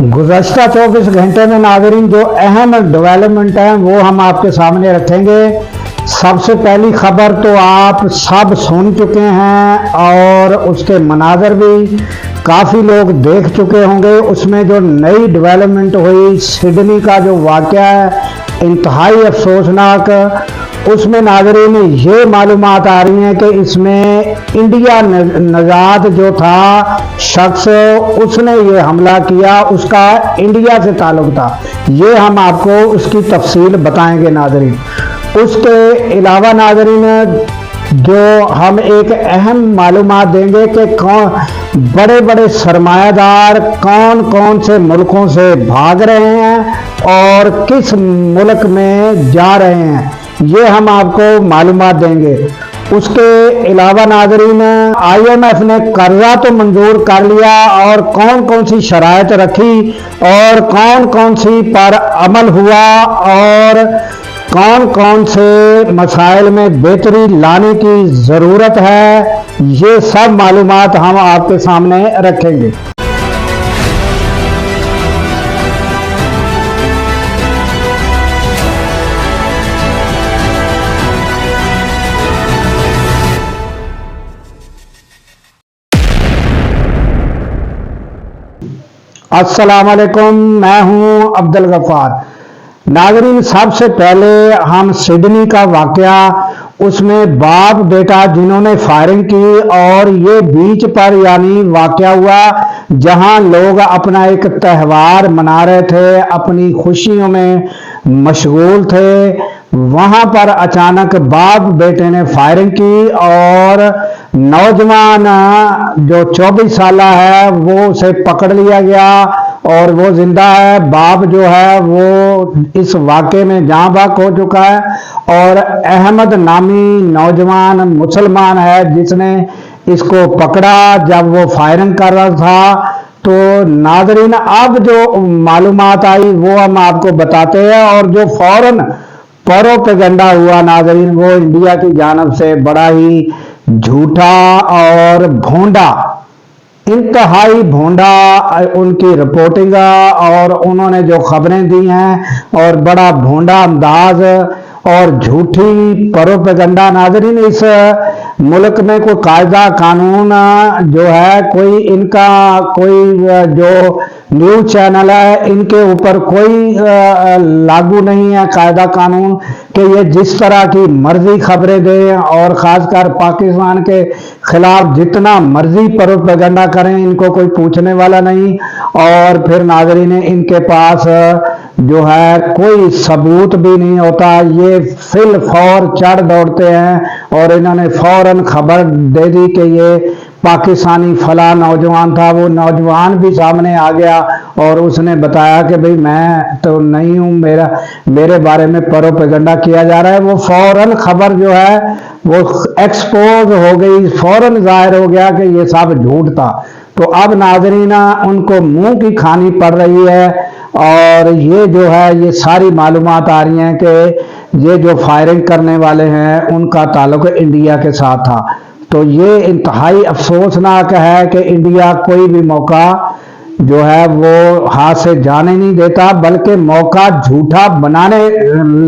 गुज़श्ता 24 घंटे में नाज़रीन जो अहम डेवलपमेंट हैं वो हम आपके सामने रखेंगे। सबसे पहली खबर तो आप सब सुन चुके हैं और उसके मनाज़र भी काफ़ी लोग देख चुके होंगे। उसमें जो नई डेवलपमेंट हुई सिडनी का जो वाक़या है इंतहाई अफसोसनाक, उसमें नाज़रीन ये मालूमात आ रही हैं कि इसमें इंडिया नजात जो था शख्स उसने ये हमला किया, उसका इंडिया से ताल्लुक़ था। ये हम आपको उसकी तफसील बताएंगे नाज़रीन। उसके अलावा नाज़रीन जो हम एक अहम मालूमात देंगे कि कौन बड़े बड़े सरमायादार कौन कौन से मुल्कों से भाग रहे हैं और किस मुल्क में जा रहे हैं, ये हम आपको मालूमात देंगे। उसके अलावा नाज़रीन IMF ने कर्जा तो मंजूर कर लिया और कौन कौन सी शराइत रखी और कौन कौन सी पर अमल हुआ और कौन कौन से मसाइल में बेहतरी लाने की ज़रूरत है, ये सब मालूमात हम आपके सामने रखेंगे। अस्सलाम वालेकुम, मैं हूं अब्दुल गफ्फार। नाज़रीन सबसे पहले हम सिडनी का वाक़या, उसमें बाप बेटा जिन्होंने फायरिंग की और ये बीच पर यानी वाक़या हुआ जहां लोग अपना एक त्यौहार मना रहे थे, अपनी खुशियों में मशगूल थे, वहां पर अचानक बाप बेटे ने फायरिंग की और नौजवान जो 24 साल है वो उसे पकड़ लिया गया और वो जिंदा है। बाप जो है वो इस वाक़े में जाँ बहक हो चुका है और अहमद नामी नौजवान मुसलमान है जिसने इसको पकड़ा जब वो फायरिंग कर रहा था। तो नाज़रीन अब जो मालूमात आई वो हम आपको बताते हैं और जो फौरन प्रोपेगेंडा हुआ नाज़रीन वो इंडिया की जानिब से बड़ा ही झूठा और भोंडा, इंतहाई भोंडा उनकी रिपोर्टिंग और उन्होंने जो खबरें दी हैं और बड़ा भोंडा अंदाज और झूठी प्रोपेगेंडा। नाज़रीन इस मुल्क में कोई कायदा कानून जो है कोई इनका कोई जो न्यूज़ चैनल है इनके ऊपर कोई लागू नहीं है कायदा कानून कि ये जिस तरह की मर्जी खबरें दें और ख़ासकर पाकिस्तान के खिलाफ जितना मर्जी प्रोपेगेंडा करें, इनको कोई पूछने वाला नहीं। और फिर नाज़रीन इनके पास जो है कोई सबूत भी नहीं होता, ये फिल फौर चढ़ दौड़ते हैं और इन्होंने फौरन खबर दे दी कि ये पाकिस्तानी फला नौजवान था। वो नौजवान भी सामने आ गया और उसने बताया कि भाई मैं तो नहीं हूँ, मेरे बारे में प्रोपेगेंडा किया जा रहा है। वो फौरन खबर जो है वो एक्सपोज हो गई, फौरन जाहिर हो गया कि ये सब झूठ था। तो अब नाज़रीन उनको मुंह की खानी पड़ रही है और ये जो है ये सारी मालूमात आ रही हैं कि ये जो फायरिंग करने वाले हैं उनका ताल्लुक इंडिया के साथ था। तो ये इंतहाई अफसोसनाक है कि इंडिया कोई भी मौका जो है वो हाथ से जाने नहीं देता बल्कि मौका झूठा बनाने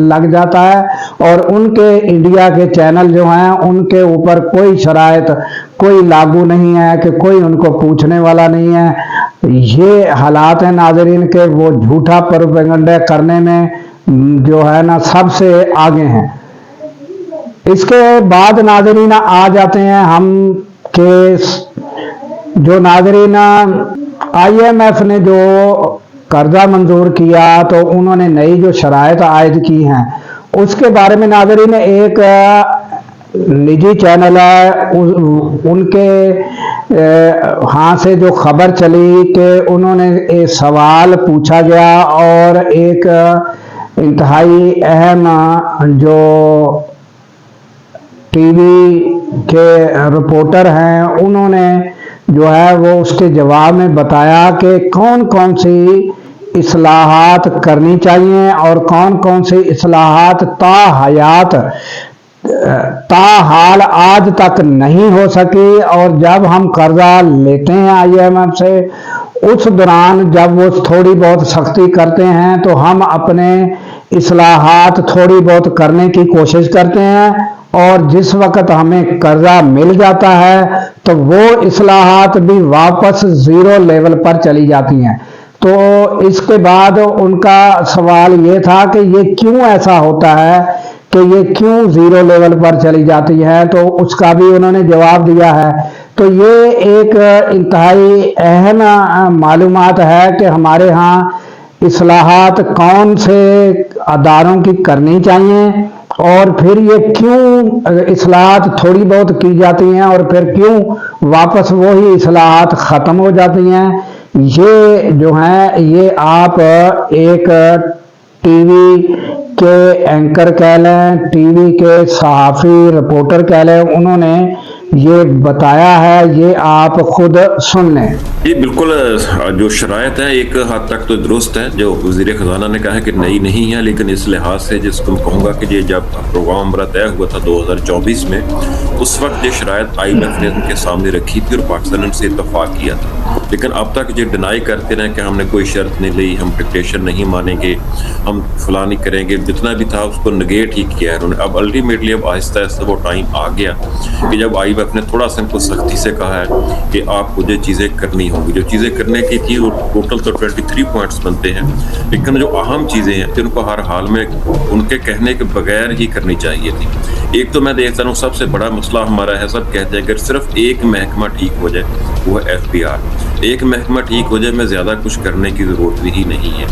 लग जाता है और उनके इंडिया के चैनल जो हैं उनके ऊपर कोई शराइत कोई लागू नहीं है कि कोई उनको पूछने वाला नहीं है। ये हालात हैं नाज़रीन के वो झूठा प्रोपेगेंडा करने में जो है ना सबसे आगे हैं। इसके बाद नाज़रीन आ जाते हैं हम के जो नाज़रीन IMF ने जो कर्जा मंजूर किया तो उन्होंने नई जो शराइत आयद की हैं उसके बारे में नाज़रीन एक निजी चैनल है उनके हाँ से जो खबर चली कि उन्होंने एक सवाल पूछा गया और एक इंतहाई अहम जो टीवी के रिपोर्टर हैं उन्होंने जो है वो उसके जवाब में बताया कि कौन कौन सी इस्लाहात करनी चाहिए और कौन कौन सी इस्लाहात ताहाल आज तक नहीं हो सकी। और जब हम कर्जा लेते हैं IMF से उस दौरान जब वो थोड़ी बहुत सख्ती करते हैं तो हम अपने इस्लाहात थोड़ी बहुत करने की कोशिश करते हैं, और जिस वक्त हमें कर्जा मिल जाता है तो वो इस्लाहात भी वापस ज़ीरो लेवल पर चली जाती हैं। तो इसके बाद उनका सवाल ये था कि ये क्यों ऐसा होता है, कि ये क्यों ज़ीरो लेवल पर चली जाती है, तो उसका भी उन्होंने जवाब दिया है। तो ये एक इंतहाई अहम मालूमात है कि हमारे यहाँ इस्लाहात कौन से अदारों की करनी चाहिए, और फिर ये क्यों इस्लाहात थोड़ी बहुत की जाती हैं और फिर क्यों वापस वही इस्लाहात ख़त्म हो जाती हैं। ये जो हैं ये आप एक टीवी के एंकर कह लें, टीवी के सहाफ़ी रिपोर्टर कह लें, उन्होंने ये बताया है, ये आप खुद सुन लें। ये बिल्कुल जो शरायत है एक हद तक तो दुरुस्त है, जो वज़ीर ख़ज़ाना ने कहा है कि नई नहीं है, लेकिन इस लिहाज से जिसको मैं कहूँगा कि ये जब प्रोग्राम हमारा तय हुआ था 2024 में, उस वक्त ये शरायत IMF ने उनके सामने रखी थी और पाकिस्तान ने उनसे इत्तफाक किया था। लेकिन अब तक ये डिनाई करते रहे कि हमने कोई शर्त नहीं ली, हम डिक्टेशन नहीं मानेंगे, हम फलां नहीं करेंगे, जितना भी था उसको नेगेट ही किया है उन्होंने। अब अल्टीमेटली अब आहिस्ता आहिस्ता वो टाइम आ गया कि जब IMF ने थोड़ा सा इनको सख्ती से कहा है कि आपको जो चीज़ें करनी होंगी, जो चीज़ें करने की थी वो टोटल तो 23 पॉइंट्स बनते हैं, लेकिन जो अहम चीज़ें हैं जिनको हर हाल में उनके कहने के बगैर ही करनी चाहिए थी। एक तो मैं देखता हूँ सबसे बड़ा मसला हमारा है, सब कहते हैं अगर सिर्फ एक महकमा ठीक हो जाए वो है FBR, एक महकमा ठीक हो जाए, मैं ज़्यादा कुछ करने की ज़रूरत ही नहीं है।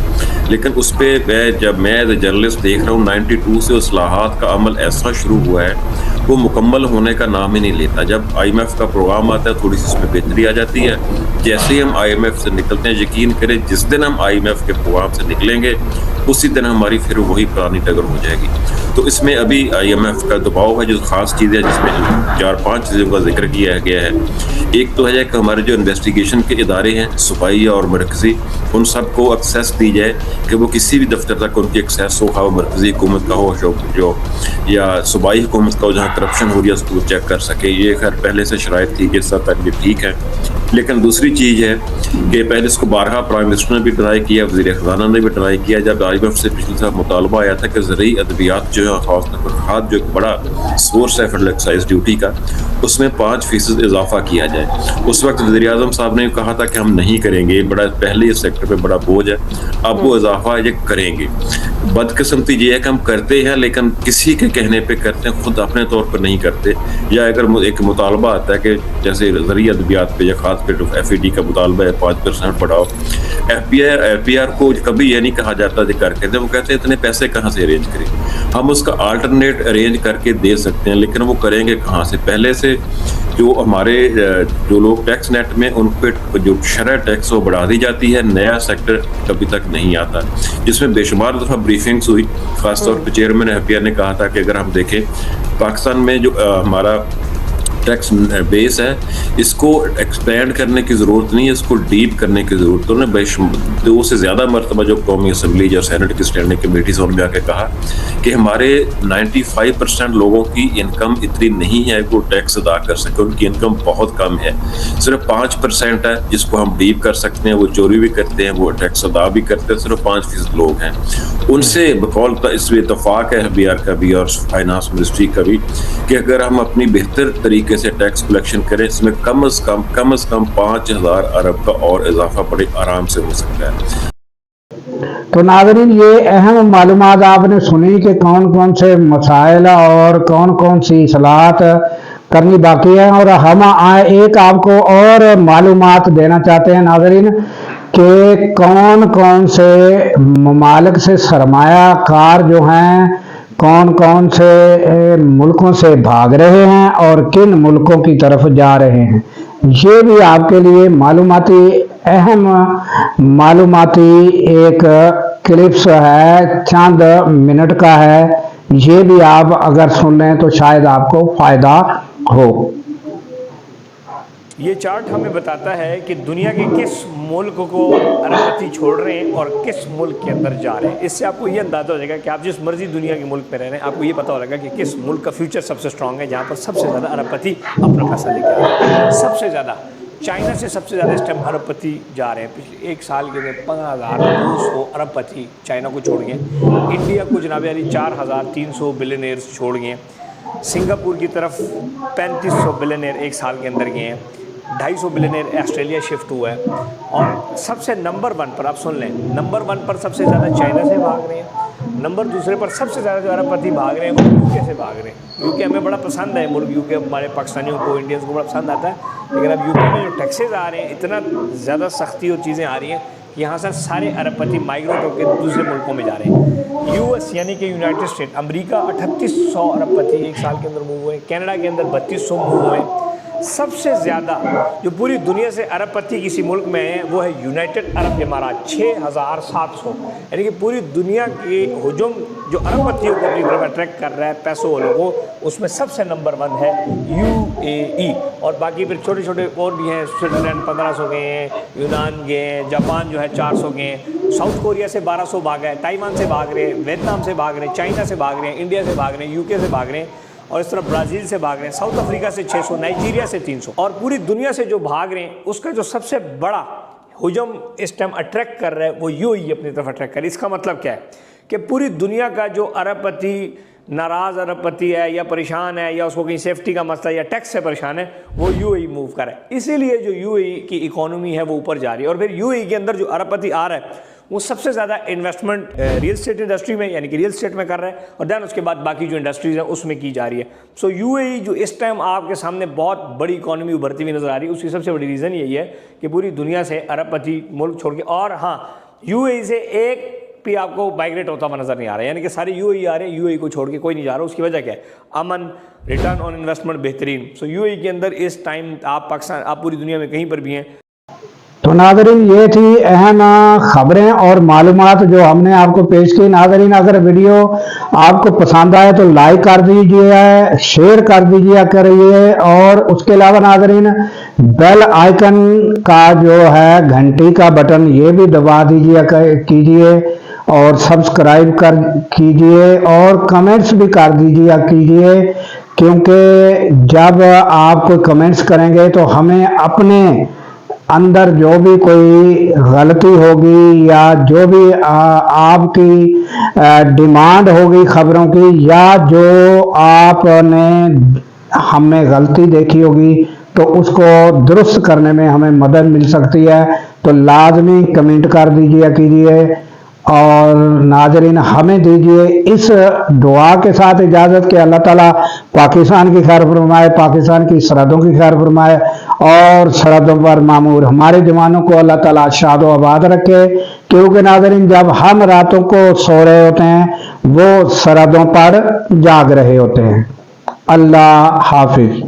लेकिन उस पर जब मैं एज ए जर्नलिस्ट देख रहा हूँ 92 से इस्लाहात का अमल ऐसा शुरू हुआ है वो मुकम्मल होने का नाम ही नहीं लेता। जब IMF का प्रोग्राम आता है थोड़ी सी इसमें बेहतरी आ जाती है, जैसे ही हम IMF से निकलते हैं, यकीन करें जिस दिन हम IMF के प्रोग्राम से निकलेंगे उसी दिन हमारी फिर वही पुरानी टगर हो जाएगी। तो इसमें अभी IMF का दबाव है, जो ख़ास चीज़ है जिसमें 4-5 चीज़ों का जिक्र किया गया है। एक तो है कि हमारे जो इन्वेस्टिगेशन के इदारे हैं सूबाई और मरकज़ी, उन सब को एक्सेस दी जाए कि वो किसी भी दफ्तर तक उनकी एक्सेस हो, खा वो मरकज़ी हुकूमत का हो जो या सूबाई हुकूमत का हो, जहाँ करप्शन हो रही है उसको चेक कर सके। ये खैर पहले से शराइत थी कि इस हद तक ये ठीक है। लेकिन दूसरी चीज़ है कि पहले इसको बारहा प्राइम मिनिस्टर ने भी ट्राई किया, वज़ीर ख़ज़ाना ने भी ट्राई किया। जब IMF से पिछले साल मुतालबा आया था कि ज़रूरी अद्वियात जो है ख़ास तौर पर खाद जो एक बड़ा सोर्स है फेडरल एक्साइज ड्यूटी का, उसमें 5% इजाफा किया जाए। उस वक्त वज़ीर आज़म साहब ने कहा था कि हम नहीं करेंगे, बड़ा पहले इस सेक्टर पे बड़ा बोझ है, अब वो इजाफा ये करेंगे। बदकिस्मती ये है कि हम करते हैं लेकिन किसी के कहने पे करते हैं, खुद अपने तौर पर नहीं करते। या अगर एक मुतालबा आता है कि जैसे ज़रूरी अद्वियात पे या खाद पे FED का मुतालबा है 5% बढ़ाओ, FPR को कभी ये नहीं कहा जाता कि करके दे, वो कहते हैं इतने पैसे कहाँ से अरेंज करें। हम उसका अल्टरनेट अरेंज करके दे सकते हैं, लेकिन वो करेंगे कहाँ से। पहले से जो हमारे जो लोग टैक्स नेट में उन पर जो शरह टैक्स वो बढ़ा दी जाती है, नया सेक्टर कभी तक नहीं आता, जिसमें बेशुमार दफ़ा ब्रीफिंग्स हुई। ख़ासतौर पर चेयरमैन FPR ने कहा था कि अगर हम देखें पाकिस्तान में जो हमारा टैक्स बेस है इसको एक्सपेंड करने की ज़रूरत नहीं है, इसको डीप करने की ज़रूरत है। उन्होंने 2 से ज़्यादा मरतबा जो कौमी असम्बली या सेनेट की स्टैंडिंग कमेटी से उन्होंने आके कहा कि हमारे 95% लोगों की इनकम इतनी नहीं है कि वो टैक्स अदा कर सके, उनकी इनकम बहुत कम है। सिर्फ 5% है जिसको हम डीप कर सकते हैं, वो चोरी भी करते हैं, वो टैक्स अदा भी करते हैं, सिर्फ 5% लोग हैं। उनसे बकौल इसमें इत्तफाक है FBR का भी और फाइनेंस मिनिस्ट्री का भी कि अगर हम अपनी बेहतर तरीके से टैक्स कलेक्शन करें, इसमें कम अज़ कम 5,000 अरब का और इजाफा बड़े आराम से हो सकता है। तो नाज़रीन, ये अहम मालूमात आपने सुनी कि कौन कौन से मसाइल और कौन कौन सी इस्लाहात करनी बाकी है। और हम एक आपको और मालूमात देना चाहते हैं नाज़रीन कि कौन कौन से ममालिक से सरमायाकार जो हैं कौन कौन से मुल्कों से भाग रहे हैं और किन मुल्कों की तरफ जा रहे हैं, ये भी आपके लिए अहम मालूमाती एक क्लिप्स है, चंद मिनट का है। ये भी आप अगर सुन लें तो शायद आपको फ़ायदा हो। ये चार्ट हमें बताता है कि दुनिया के किस मुल्क को अरबपति छोड़ रहे हैं और किस मुल्क के अंदर जा रहे हैं। इससे आपको ये अंदाज़ा हो जाएगा कि आप जिस मर्जी दुनिया के मुल्क में रह रहे हैं, आपको ये पता हो जाएगा कि किस मुल्क का फ्यूचर सबसे स्ट्रांग है, जहाँ पर सबसे ज़्यादा अरबपति अपना पैसा लेके आ रहे हैं। सबसे ज़्यादा चाइना से सबसे ज़्यादा इस टाइम अरबपति जा रहे हैं। पिछले एक साल के में 15,200 अरबपति चाइना को छोड़ गए। इंडिया को जनाब अली 4,300 बिलियनियर्स छोड़ गए। सिंगापुर की तरफ 3500 बिलियनियर एक साल के अंदर गए हैं। 250 बिलियनियर ऑस्ट्रेलिया शिफ्ट हुआ है। और सबसे नंबर 1 पर, आप सुन लें, नंबर 1 पर सबसे ज़्यादा चाइना से भाग रहे हैं। नंबर 2 पर सबसे ज़्यादा जो अरबपति भाग रहे हैं वो यूके से भाग रहे हैं। यूके हमें बड़ा पसंद है मुल्क, यूके हमारे पाकिस्तानियों को, इंडियंस को बड़ा पसंद आता है। लेकिन अब यूके में जो टैक्सेस आ रहे हैं, इतना ज़्यादा सख्ती और चीज़ें आ रही हैं कि यहाँ से सारे अरबपति माइग्रेट होकर दूसरे मुल्कों में जा रहे हैं। यूएस यानी कि यूनाइटेड स्टेट, अमेरिका 3800 अरबपति एक साल के अंदर मूव हुए। कनाडा के अंदर 3200 मूव हुए। सबसे ज़्यादा जो पूरी दुनिया से अरबपति किसी मुल्क में है वो है यूनाइटेड अरब इमारात, 6700। यानी कि पूरी दुनिया के हुजूम जो अरबपतियों को अपनी तरफ अट्रैक्ट कर रहा है पैसों वालों को, उसमें सबसे नंबर 1 है यूएई। और बाकी फिर छोटे छोटे और भी हैं, स्विट्ज़रलैंड 1500 गए हैं, यूनान गए हैं, जापान जो है 400 गए हैं, साउथ कोरिया से 1200 भागा है, ताइवान से भाग रहे हैं, वियतनाम से भाग रहे हैं, चाइना से भाग रहे हैं, इंडिया से भाग रहे हैं, यूके से भाग रहे हैं, और इस तरह ब्राज़ील से भाग रहे हैं, साउथ अफ्रीका से 600, नाइजीरिया से 300। और पूरी दुनिया से जो भाग रहे हैं उसका जो सबसे बड़ा हुजूम इस टाइम अट्रैक्ट कर रहा है वो यूएई अपनी तरफ अट्रैक्ट कर रहा है। इसका मतलब क्या है कि पूरी दुनिया का जो अरबपति नाराज़ अरबपति है या परेशान है या उसको कहीं सेफ्टी का मसला या टैक्स से परेशान है, वो यूएई मूव कर रहा है। इसीलिए जो यूएई की इकोनॉमी है वो ऊपर जा रही है। और फिर यूएई के अंदर जो अरबपति आ रहा है वो सबसे ज़्यादा इन्वेस्टमेंट रियल स्टेट इंडस्ट्री में, यानी कि रियल स्टेट में कर रहा है, और दैन उसके बाद बाकी जो इंडस्ट्रीज़ हैं उसमें की जा रही है। सो यूएई जो इस टाइम आपके सामने बहुत बड़ी इकोनॉमी उभरती हुई नज़र आ रही है, उसकी सबसे बड़ी रीज़न यही है कि पूरी दुनिया से अरबपति मुल्क छोड़ के, और हाँ, यूएई से एक भी आपको माइग्रेट होता हुआ नज़र नहीं आ रहा है, यानी कि सारे यूएई आ रहे हैं, यूएई को छोड़ के कोई नहीं जा रहा। उसकी वजह क्या है? अमन, रिटर्न ऑन इन्वेस्टमेंट बेहतरीन। सो यूएई के अंदर इस टाइम आप पाकिस्तान, आप पूरी दुनिया में कहीं पर भी हैं। तो नाज़रीन, ये थी अहम खबरें और मालूमात जो हमने आपको पेश की। नाज़रीन, अगर वीडियो आपको पसंद आए तो लाइक कर दीजिए, शेयर कर दीजिए करिए, और उसके अलावा नाज़रीन बेल आइकन का जो है घंटी का बटन ये भी दबा दीजिए कीजिए, और सब्सक्राइब कर कीजिए, और कमेंट्स भी कर दीजिए कीजिए, क्योंकि जब आप कोई कमेंट्स करेंगे तो हमें अपने अंदर जो भी कोई गलती होगी या जो भी आपकी डिमांड होगी खबरों की, या जो आपने हमें गलती देखी होगी तो उसको दुरुस्त करने में हमें मदद मिल सकती है। तो लाजमी कमेंट कर दीजिए कीजिए, और नाजरीन हमें दीजिए इस दुआ के साथ इजाज़त कि अल्लाह ताला पाकिस्तान की खैर फरमाए, पाकिस्तान की सरहदों की खैर फरमाए, और सरहदों पर मामूर हमारे जवानों को अल्लाह ताला शादो आबाद रखे। क्योंकि नाजरीन जब हम रातों को सो रहे होते हैं वो सरहदों पर जाग रहे होते हैं। अल्लाह हाफिज।